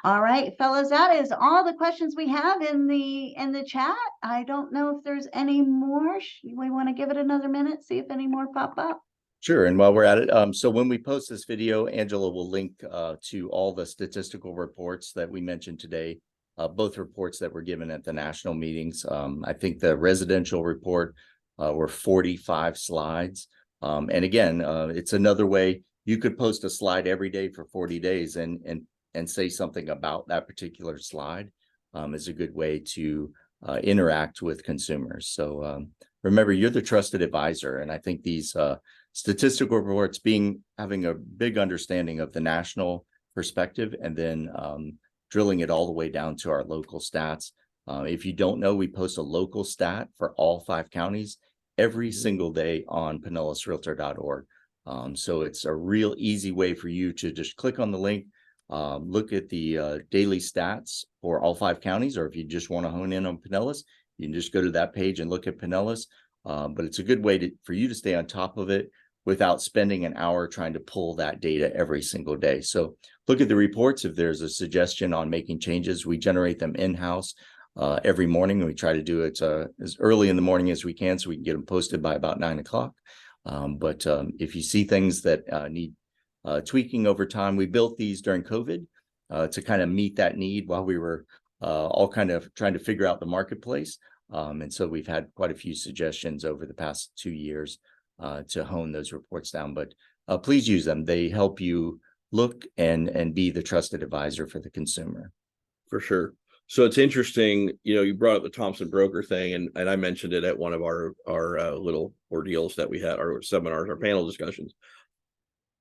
All right, fellas, that is all the questions we have in the chat. I don't know if there's any more. We want to give it another minute, see if any more pop up. Sure. And while we're at it, so when we post this video, Angela will link to all the statistical reports that we mentioned today, both reports that were given at the national meetings. I think the residential report were 45 slides. And again, it's another way you could post a slide every day for 40 days and say something about that particular slide is a good way to interact with consumers. So remember, you're the trusted advisor. And I think these statistical reports having a big understanding of the national perspective and then drilling it all the way down to our local stats. If you don't know, we post a local stat for all 5 counties every single day on pinellasrealtor.org. So it's a real easy way for you to just click on the link, look at the daily stats for all 5 counties, or if you just want to hone in on Pinellas, you can just go to that page and look at Pinellas. But it's a good way for you to stay on top of it without spending an hour trying to pull that data every single day. So look at the reports. If there's a suggestion on making changes, we generate them in-house every morning. We try to do it as early in the morning as we can so we can get them posted by about 9 o'clock. But if you see things that need tweaking over time, we built these during COVID to kind of meet that need while we were all kind of trying to figure out the marketplace. And so we've had quite a few suggestions over the past 2 years to hone those reports down. But please use them. They help you look and be the trusted advisor for the consumer. For sure. So it's interesting, you brought up the Thompson broker thing, and I mentioned it at one of our little ordeals that we had, our seminars, our panel discussions.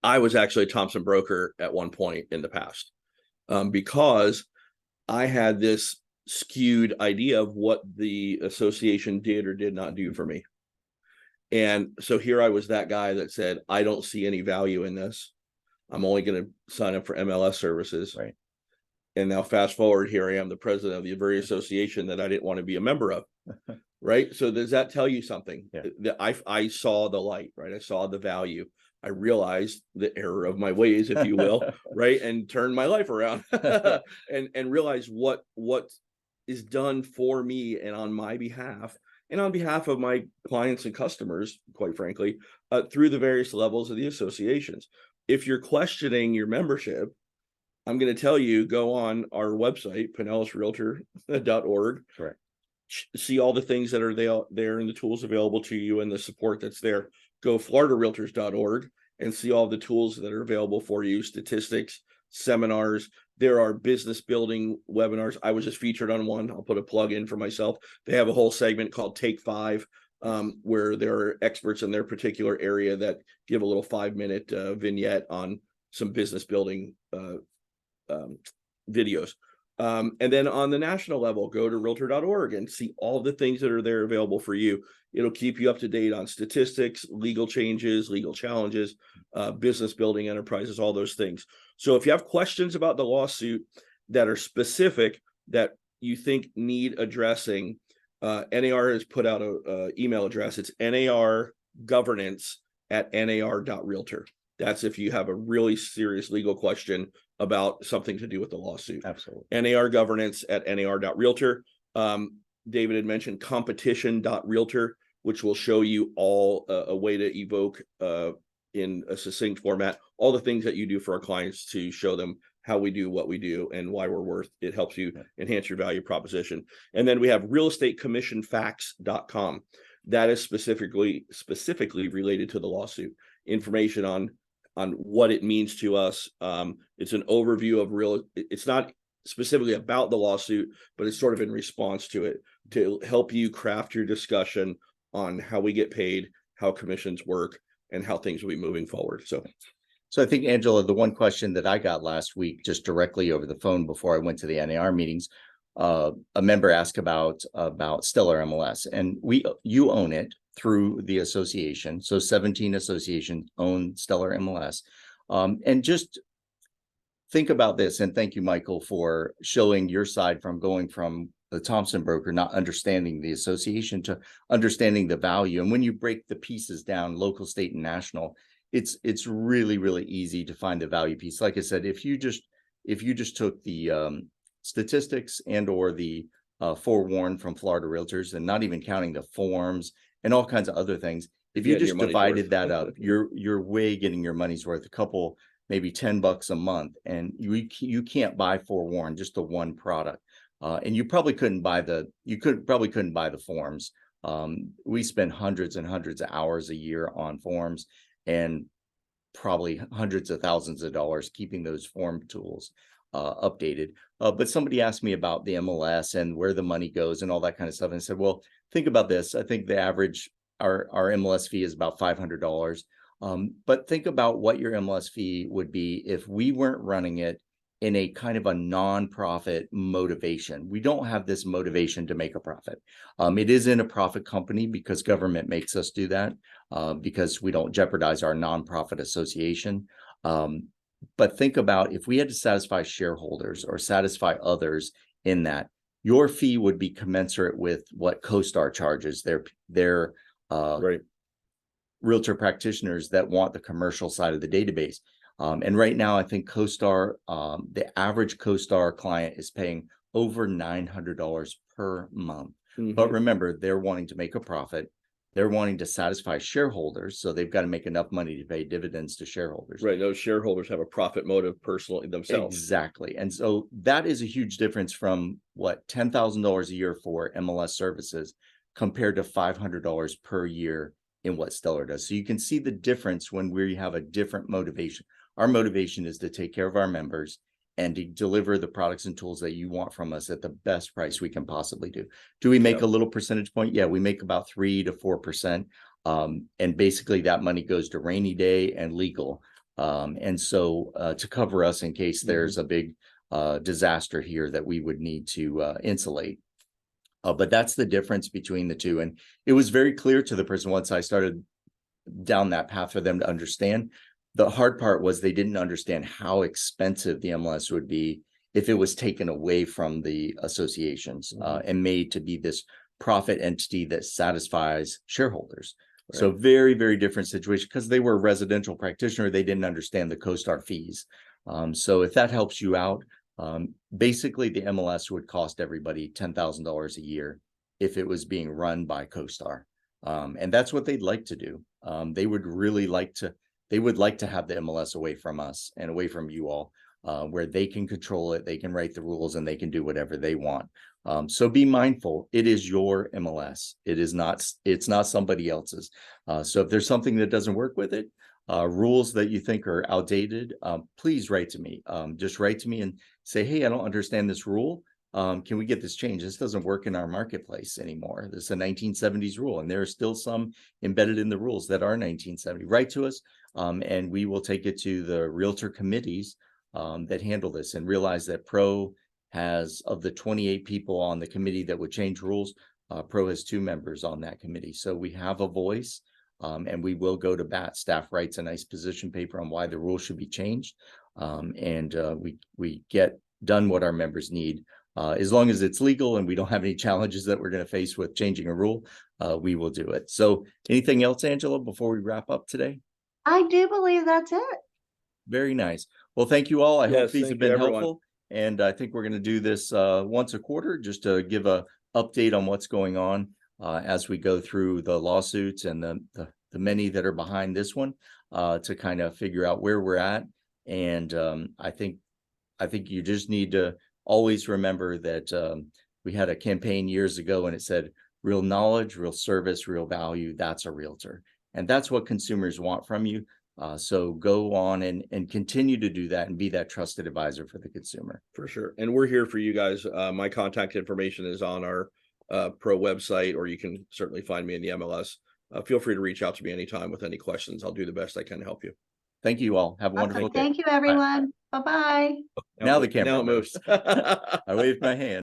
I was actually a Thompson broker at one point in the past, because I had this skewed idea of what the association did or did not do for me. And so here I was, that guy that said, I don't see any value in this. I'm only going to sign up for MLS services. Right. And now fast forward, here I am, the president of the very association that I didn't want to be a member of. Right. So does that tell you something? Yeah. That I saw the light, right? I saw the value. I realized the error of my ways, if you will, right? And turned my life around and realized what is done for me and on my behalf and on behalf of my clients and customers, quite frankly, through the various levels of the associations. If you're questioning your membership, I'm going to tell you, go on our website, pinellasrealtor.org. Correct. See all the things that are there and the tools available to you and the support that's there. Go floridarealtors.org and see all the tools that are available for you, statistics, seminars. There are business building webinars. I was just featured on one. I'll put a plug in for myself. They have a whole segment called Take 5, where there are experts in their particular area that give a little 5-minute vignette on some business building videos. And then on the national level, go to realtor.org and see all the things that are there available for you. It'll keep you up to date on statistics, legal changes, legal challenges, business building enterprises, all those things. So if you have questions about the lawsuit that are specific that you think need addressing, NAR has put out a email address. It's nargovernance@nar.realtor. That's if you have a really serious legal question about something to do with the lawsuit. Absolutely. nargovernance@nar.realtor. David had mentioned competition.realtor, which will show you all a way to evoke in a succinct format all the things that you do for our clients to show them how we do what we do and why we're worth. It helps you enhance your value proposition. And then we have realestatecommissionfacts.com. That is specifically related to the lawsuit. Information on what it means to us. It's an overview of it's not specifically about the lawsuit, but it's sort of in response to it to help you craft your discussion on how we get paid, how commissions work, and how things will be moving forward. So I think, Angela, the one question that I got last week, just directly over the phone before I went to the NAR meetings, a member asked about Stellar MLS, and you own it through the association. So 17 associations own Stellar MLS. And just think about this, and thank you, Michael, for showing your side from going from the Thompson broker, not understanding the association, to understanding the value. And when you break the pieces down, local, state, and national, it's really, really easy to find the value piece. Like I said, if you just took the statistics and or the forewarn from Florida Realtors, and not even counting the forms and all kinds of other things, if you just divided that up, you're way getting your money's worth. A couple, maybe $10 a month, and you can't buy forewarn, just the one product. And you probably couldn't buy the forms. We spend hundreds and hundreds of hours a year on forms, and probably hundreds of thousands of dollars keeping those form tools updated. But somebody asked me about the MLS and where the money goes and all that kind of stuff. And I said, well, think about this. I think the average, our MLS fee is about $500. But think about what your MLS fee would be if we weren't running it in a kind of a nonprofit motivation. We don't have this motivation to make a profit. It is in a profit company because government makes us do that, because we don't jeopardize our nonprofit association. But think about if we had to satisfy shareholders or satisfy others in that, your fee would be commensurate with what CoStar charges their right. realtor practitioners that want the commercial side of the database. And right now, I think CoStar, the average CoStar client is paying over $900 per month. Mm-hmm. But remember, they're wanting to make a profit. They're wanting to satisfy shareholders, so they've got to make enough money to pay dividends to shareholders. Right. Those shareholders have a profit motive personally themselves. Exactly. And so that is a huge difference from what, $10,000 a year for MLS services compared to $500 per year in what Stellar does. So you can see the difference when we have a different motivation. Our motivation is to take care of our members and to deliver the products and tools that you want from us at the best price we can possibly do. Do we make Yep. a little percentage point? Yeah, we make about 3 to 4%. And basically that money goes to rainy day and legal. And so to cover us in case there's a big disaster here that we would need to insulate. But that's the difference between the two. And it was very clear to the person once I started down that path for them to understand. The hard part was they didn't understand how expensive the MLS would be if it was taken away from the associations and made to be this profit entity that satisfies shareholders. Right. So very, very different situation because they were a residential practitioner. They didn't understand the CoStar fees. So if that helps you out, basically the MLS would cost everybody $10,000 a year if it was being run by CoStar. And that's what they'd like to do. They would really like to, they would like to have the MLS away from us and away from you all, where they can control it, they can write the rules, and they can do whatever they want. So be mindful, it is your MLS. It's not somebody else's. So if there's something that doesn't work with it, rules that you think are outdated, please write to me. Just write to me and say, hey, I don't understand this rule. Can we get this changed? This doesn't work in our marketplace anymore. This is a 1970s rule, and there are still some embedded in the rules that are 1970. Write to us, and we will take it to the realtor committees that handle this, and realize that Pro has, of the 28 people on the committee that would change rules, Pro has 2 members on that committee. So we have a voice, and we will go to bat. Staff writes a nice position paper on why the rule should be changed, and we get done what our members need. As long as it's legal and we don't have any challenges that we're going to face with changing a rule, we will do it. So anything else, Angela, before we wrap up today? I do believe that's it. Very nice. Well, thank you all. I hope Yes, these thank have you, been everyone. helpful. And I think we're going to do this once a quarter, just to give a update on what's going on as we go through the lawsuits and the many that are behind this one, to kind of figure out where we're at. And I think you just need to always remember that we had a campaign years ago and it said, real knowledge, real service, real value, that's a realtor. And that's what consumers want from you. So go on and continue to do that and be that trusted advisor for the consumer. For sure. And we're here for you guys. My contact information is on our Pro website, or you can certainly find me in the MLS. Feel free to reach out to me anytime with any questions. I'll do the best I can to help you. Thank you all. Have a wonderful day. Thank you, everyone. Bye-bye. Now the camera moves. I waved my hand.